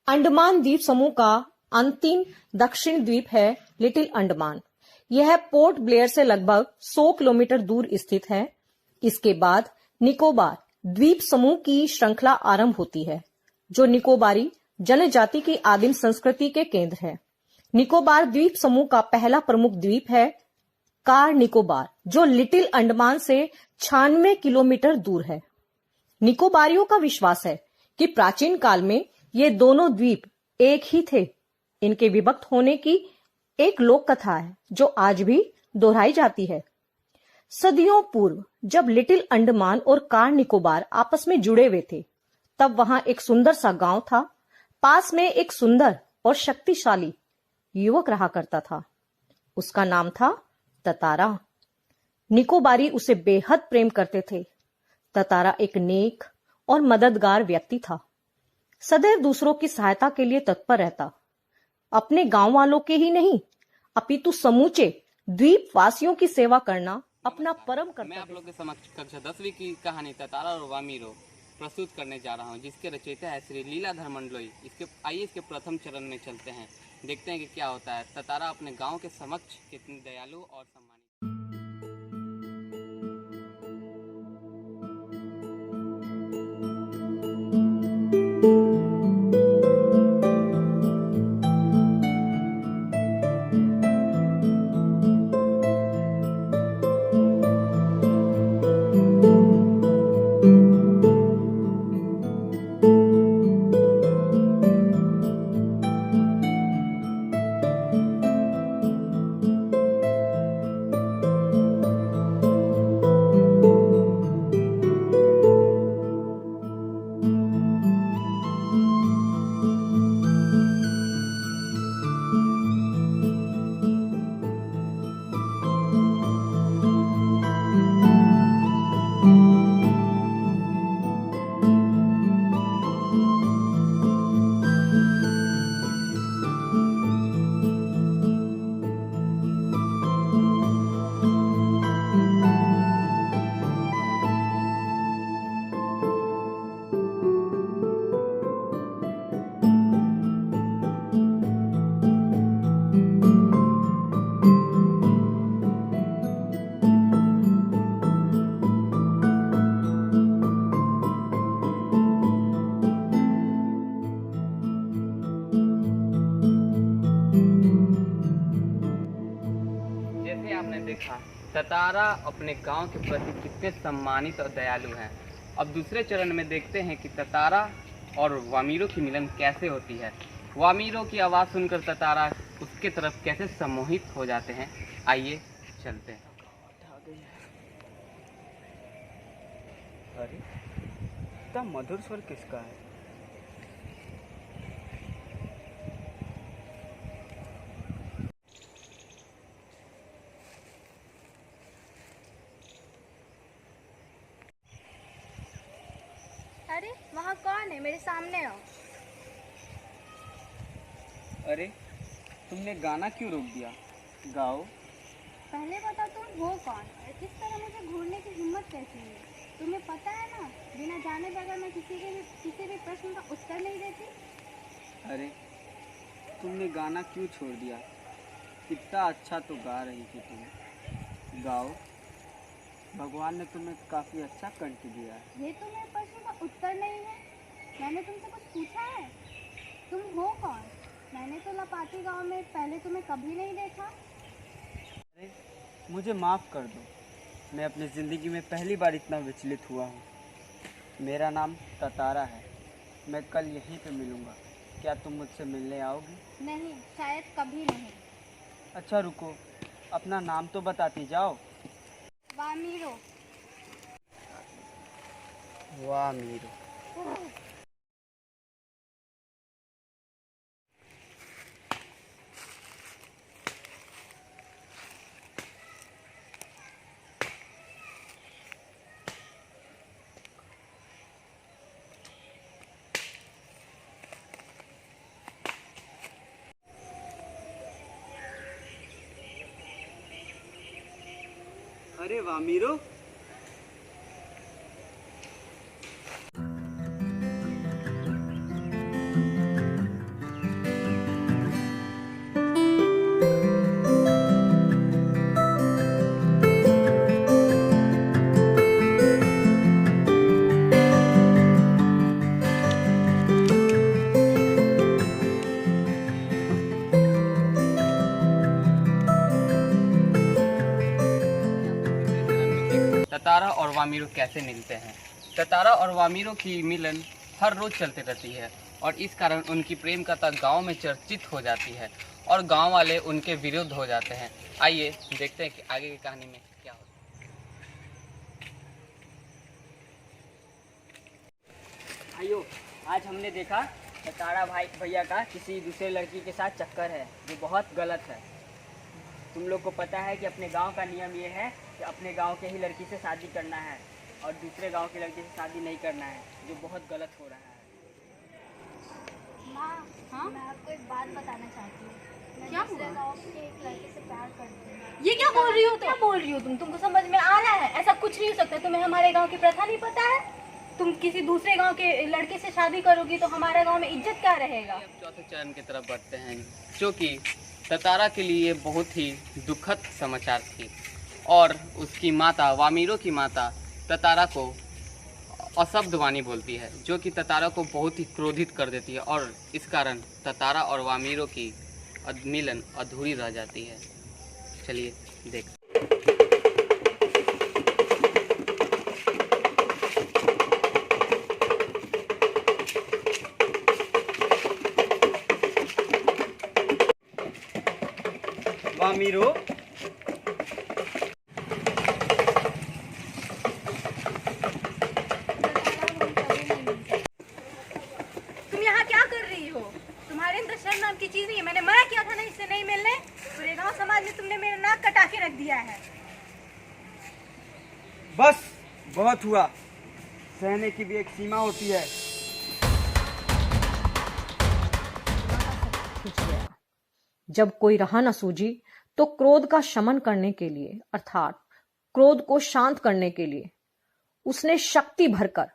अंडमान द्वीप समूह का अंतिम दक्षिण द्वीप है लिटिल अंडमान। यह पोर्ट ब्लेयर से लगभग 100 किलोमीटर दूर स्थित है। इसके बाद निकोबार द्वीप समूह की श्रृंखला आरंभ होती है, जो निकोबारी जनजाति की आदिम संस्कृति के केंद्र है। निकोबार द्वीप समूह का पहला प्रमुख द्वीप है कार निकोबार, जो लिटिल अंडमान से 96 किलोमीटर दूर है। निकोबारियों का विश्वास है कि प्राचीन काल में ये दोनों द्वीप एक ही थे। इनके विभक्त होने की एक लोक कथा है जो आज भी दोहराई जाती है। सदियों पूर्व जब लिटिल अंडमान और कार निकोबार आपस में जुड़े हुए थे, तब वहां एक सुंदर सा गांव था। पास में एक सुंदर और शक्तिशाली युवक रहा करता था। उसका नाम था ततारा। निकोबारी उसे बेहद प्रेम करते थे। ततारा एक नेक और मददगार व्यक्ति था। सदैव दूसरों की सहायता के लिए तत्पर रहता। अपने गांव वालों के ही नहीं, अपितु समूचे द्वीप वासियों की सेवा करना अपना परम कर्तव्य। मैं आप लोग के समक्ष कक्षा 10वीं की कहानी ततारा और वामीरो प्रस्तुत करने जा रहा हूं, जिसके रचयिता है श्री लीलाधर मंडलोई। आइए इसके प्रथम चरण में चलते हैं, देखते हैं कि क्या होता है। ततारा अपने गांव के समक्ष कितने दयालु और सम्मानित। ततारा अपने गांव के प्रति कितने सम्मानित और दयालु हैं। अब दूसरे चरण में देखते हैं कि ततारा और वामीरो की मिलन कैसे होती है। वामीरो की आवाज़ सुनकर ततारा उसके तरफ कैसे सम्मोहित हो जाते हैं। आइए चलते हैं। अरे इतना मधुर स्वर किसका है? अरे वहाँ कौन है? मेरे सामने आओ। अरे तुमने गाना क्यों रोक दिया? गाओ। पहले बता तुम हो कौन और किस तरह मुझे घूरने की हिम्मत कैसी हुई? तुम्हें पता है ना, बिना जाने बगैर मैं किसी भी प्रश्न का उत्तर नहीं देती। अरे तुमने गाना क्यों छोड़ दिया? कितना अच्छा तो गा रही थी तुम। गाओ, भगवान ने तुम्हें काफ़ी अच्छा कंठ दिया है। ये तो मेरे प्रश्न का उत्तर नहीं है। मैंने तुमसे कुछ पूछा है? तुम हो कौन? मैंने तो लपाटी गांव में पहले तुम्हें कभी नहीं देखा। अरे मुझे माफ़ कर दो, मैं अपनी ज़िंदगी में पहली बार इतना विचलित हुआ हूँ। मेरा नाम ततारा है। मैं कल यहीं पे मिलूँगा। क्या तुम मुझसे मिलने आओगी? नहीं, शायद कभी नहीं। अच्छा रुको, अपना नाम तो बताती जाओ। वामीरो। वामीरो। अरे वामीरो, ततारा और वामीरो कैसे मिलते हैं। ततारा और वामीरो की मिलन हर रोज चलती रहती है और इस कारण उनकी प्रेम कथा गांव में चर्चित हो जाती है और गांव वाले उनके विरुद्ध हो जाते हैं। आइए देखते हैं कि आगे की कहानी में क्या होता है। आइयो, आज हमने देखा ततारा भाई भैया का किसी दूसरे लड़की के साथ चक्कर है, जो बहुत गलत है। तुम लोग को पता है कि अपने गांव का नियम ये है कि अपने गांव के ही लड़की से शादी करना है और दूसरे गांव की लड़की से शादी नहीं करना है, जो बहुत गलत हो रहा है। माँ, हाँ? मैं आपको एक बात बताना चाहती हूँ। मैं क्या दूसरे हुआ? गांव के एक लड़के से प्यार करती हूँ। ये क्या बोल रही हो? क्या बोल रही हो तुमको समझ में आ रहा है? ऐसा कुछ नहीं हो सकता। तुम्हें हमारे गांव की प्रथा नहीं पता है? तुम किसी दूसरे गांव के लड़के से शादी करोगी तो हमारे गांव में इज्जत क्या रहेगा? अब चौथे चरण की तरफ बढ़ते हैं, जो कि ततारा के लिए बहुत ही दुखद समाचार थी और उसकी माता, वामीरो की माता ततारा को अशब्द वाणी बोलती है, जो कि ततारा को बहुत ही क्रोधित कर देती है और इस कारण ततारा और वामीरो की मिलन अधूरी रह जाती है। चलिए देख। वामीरो, तुम यहाँ क्या कर रही हो? तुम्हारे अंदर शर्म नाम की चीज नहीं है। मैंने मना किया था ना इससे नहीं मिलने। पूरे गांव समाज में तुमने मेरा नाक कटा के रख दिया है। बस बहुत हुआ। सहने की भी एक सीमा होती है। खिंच गया। जब कोई रहा न सूझी तो क्रोध का शमन करने के लिए अर्थात क्रोध को शांत करने के लिए उसने शक्ति भरकर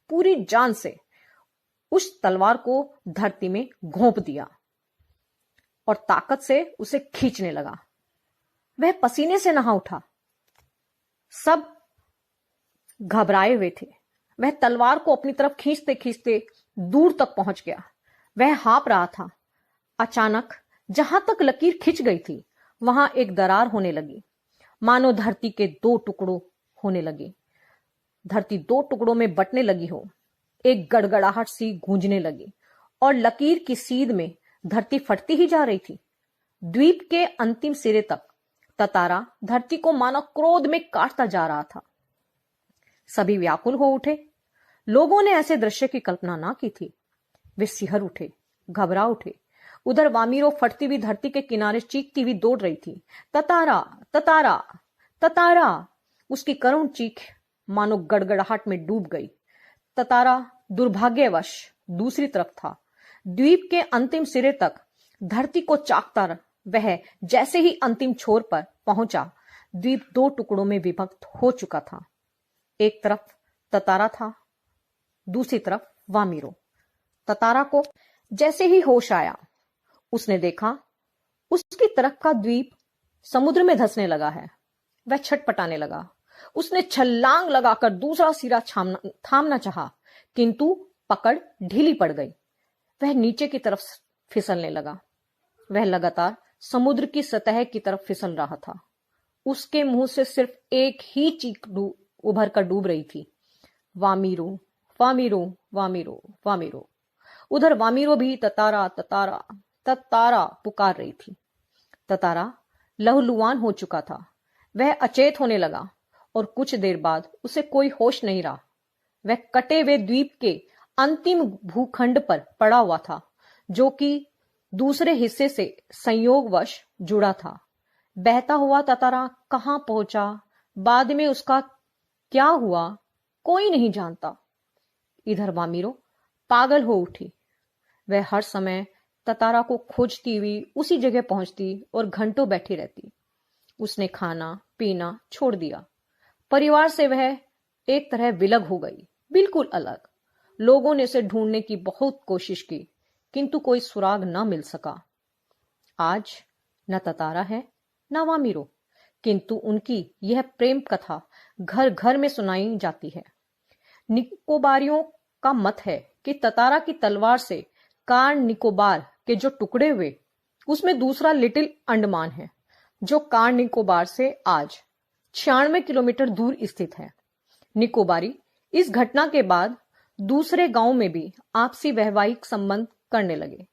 पूरी जान से उस तलवार को धरती में घोंप दिया और ताकत से उसे खींचने लगा। वह पसीने से नहा उठा। सब घबराए हुए थे। वह तलवार को अपनी तरफ खींचते खींचते दूर तक पहुंच गया। वह हाँप रहा था। अचानक जहां तक लकीर खिंच गई थी वहां एक दरार होने लगी, मानो धरती के दो टुकड़ों होने लगे। धरती दो टुकड़ों में बंटने लगी हो। एक गड़गड़ाहट सी गूंजने लगी और लकीर की सीध में धरती फटती ही जा रही थी। द्वीप के अंतिम सिरे तक ततारा धरती को मानो क्रोध में काटता जा रहा था। सभी व्याकुल हो उठे। लोगों ने ऐसे दृश्य की कल्पना ना की थी। वे सिहर उठे, घबरा उठे। उधर वामीरो फटती हुई धरती के किनारे चीखती हुई दौड़ रही थी। ततारा, ततारा, ततारा। उसकी करुण चीख मानो गड़गड़ाहट में डूब गई। ततारा दुर्भाग्यवश दूसरी तरफ था। द्वीप के अंतिम सिरे तक धरती को चाकता वह जैसे ही अंतिम छोर पर पहुंचा, द्वीप दो टुकड़ों में विभक्त हो चुका था। एक तरफ ततारा था, दूसरी तरफ वामीरो। ततारा को जैसे ही होश आया, उसने देखा उसकी तरफ का द्वीप समुद्र में धंसने लगा है। वह छटपटाने लगा। उसने छलांग लगाकर दूसरा सिरा थामना चाहा, किंतु पकड़ ढीली पड़ गई। वह नीचे की तरफ फिसलने लगा। वह लगातार समुद्र की सतह की तरफ फिसल रहा था। उसके मुंह से सिर्फ एक ही चीख उभर कर डूब रही थी, वामीरो, वामीरो, वामीरो, वामीरो। उधर वामीरो भी ततारा, ततारा, ततारा पुकार रही थी। ततारा लहूलुहान हो चुका था। वह अचेत होने लगा और कुछ देर बाद उसे कोई होश नहीं रहा। वह कटे हुए द्वीप के अंतिम भूखंड पर पड़ा हुआ था, जो कि दूसरे हिस्से से संयोगवश जुड़ा था। बहता हुआ ततारा कहां पहुंचा, बाद में उसका क्या हुआ, कोई नहीं जानता। इधर वामीरो पागल हो उठी। वह हर समय ततारा को खोजती हुई उसी जगह पहुंचती और घंटों बैठी रहती। उसने खाना पीना छोड़ दिया। परिवार से वह एक तरह विलग हो गई, बिल्कुल अलग। लोगों ने उसे ढूंढने की बहुत कोशिश की, किंतु कोई सुराग न मिल सका। आज न ततारा है न वामिरो, किंतु उनकी यह प्रेम कथा घर घर में सुनाई जाती है। निकोबारियों का मत है कि ततारा की तलवार से कार निकोबार के जो टुकड़े हुए, उसमें दूसरा लिटिल अंडमान है, जो कार निकोबार से आज 96 किलोमीटर दूर स्थित है। निकोबारी इस घटना के बाद दूसरे गांव में भी आपसी वैवाहिक संबंध करने लगे।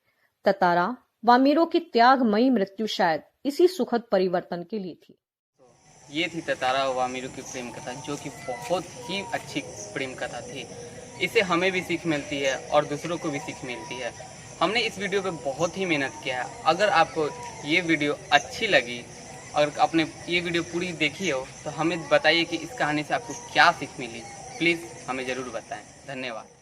ततारा वामिरो की त्यागमयी मृत्यु शायद इसी सुखद परिवर्तन के लिए थी। ये थी ततारा और वामिरो की प्रेम कथा, जो कि बहुत ही अच्छी प्रेम कथा थी। इससे हमें भी सीख मिलती है और दूसरों को भी सीख मिलती है। हमने इस वीडियो पे बहुत ही मेहनत किया है। अगर आपको ये वीडियो अच्छी लगी और आपने ये वीडियो पूरी देखी हो तो हमें बताइए कि इस कहानी से आपको क्या सीख मिली। प्लीज़ हमें ज़रूर बताएं। धन्यवाद।